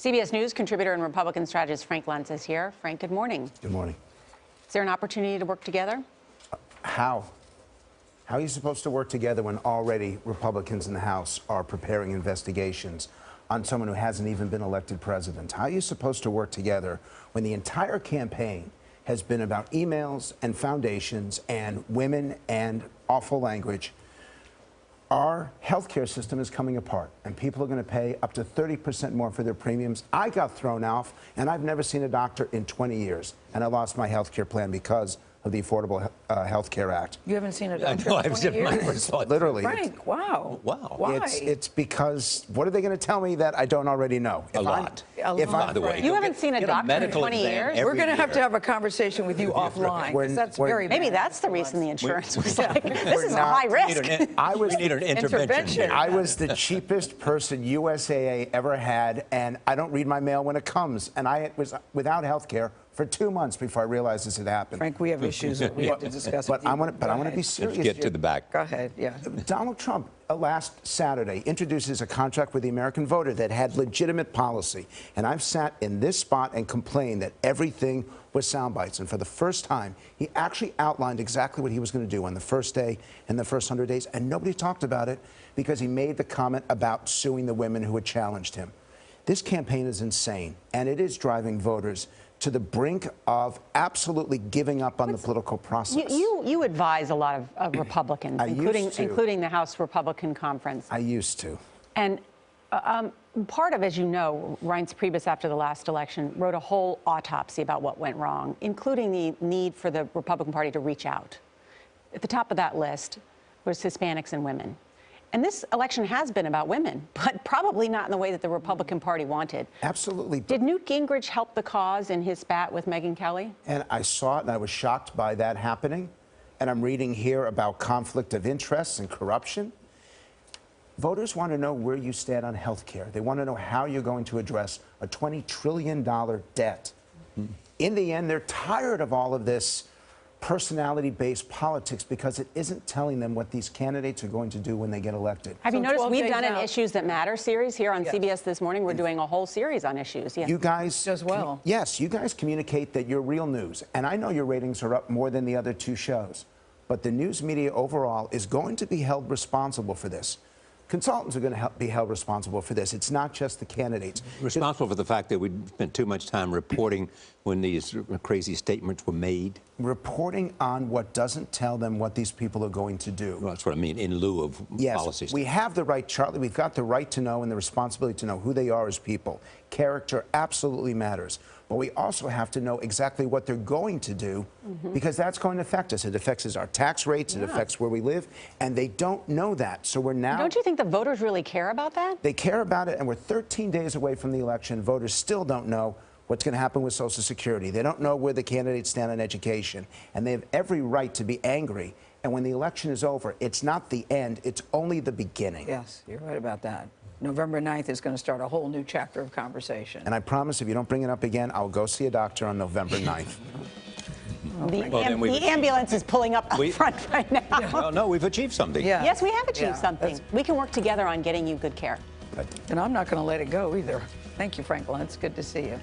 CBS News contributor and Republican strategist Frank Luntz is here. Frank, good morning. Good morning. Is there an opportunity to work together? How? How are you supposed to work together when already Republicans in the House are preparing investigations on someone who hasn't even been elected president? How are you supposed to work together when the entire campaign has been about emails and foundations and women and awful language? Our healthcare system is coming apart, and people are going to pay up to 30% more for their premiums. I got thrown off, and I've never seen a doctor in 20 years, and I lost my healthcare plan because of the Affordable Health Care Act. You haven't seen a doctor in 20 years? Literally. Frank, wow. Wow. Why? It's because, what are they going to tell me that I don't already know? A lot. By the way, You haven't seen a doctor in 20 years? We're going to have a conversation with you offline, because that's very bad. Maybe that's the reason the insurance was like, this is a high risk. We need an intervention. I was the cheapest person USAA ever had, and I don't read my mail when it comes. And I was without health care for 2 months before I realized this had happened. Frank, we have issues that we have to discuss But with you. I want to be serious. Let's get to the back. Go ahead, yeah. Donald Trump, last Saturday, introduces a contract with the American voter that had legitimate policy. And I've sat in this spot and complained that everything was sound bites. And for the first time, he actually outlined exactly what he was going to do on the first day and the first 100 days. And nobody talked about it because he made the comment about suing the women who had challenged him. This campaign is insane, and it is driving voters to the brink of absolutely giving up on the political process. You advise a lot of Republicans, including the House Republican Conference. I used to. And part of, as you know, Reince Priebus, after the last election, wrote a whole autopsy about what went wrong, including the need for the Republican Party to reach out. At the top of that list was Hispanics and women. And this election has been about women, but probably not in the way that the Republican Party wanted. Absolutely. Did Newt Gingrich help the cause in his spat with Megyn Kelly? And I saw it, and I was shocked by that happening. And I'm reading here about conflict of interests and corruption. Voters want to know where you stand on health care. They want to know how you're going to address a $20 trillion debt. In the end, they're tired of all of this personality-based politics because it isn't telling them what these candidates are going to do when they get elected. Have you noticed we've done an out. Issues That Matter series here on CBS This Morning? We're doing a whole series on issues. Yes. You guys as well. Yes, you guys communicate that you're real news. And I know your ratings are up more than the other two shows. But the news media overall is going to be held responsible for this. Consultants are going to be held responsible for this. It's not just the candidates. Responsible for the fact that we spent too much time reporting when these crazy statements were made. Reporting on what doesn't tell them what these people are going to do. Well, that's what I mean, in lieu of policies. Yes, we have the right, Charlie, we've got the right to know and the responsibility to know who they are as people. Character absolutely matters. But we also have to know exactly what they're going to do because that's going to affect us. It affects our tax rates, it affects where we live, and they don't know that. So we're now... Don't you think the voters really care about that? They care about it, and we're 13 days away from the election. Voters still don't know what's going to happen with Social Security. They don't know where the candidates stand on education, and they have every right to be angry. And when the election is over, it's not the end, it's only the beginning. Yes, you're right about that. November 9th is going to start a whole new chapter of conversation. And I promise if you don't bring it up again, I'll go see a doctor on November 9th. The ambulance is pulling up front right now. Well, no, we've achieved something. Yeah. Yes, we have achieved something. We can work together on getting you good care. And I'm not going to let it go either. Thank you, Frank Luntz. Good to see you.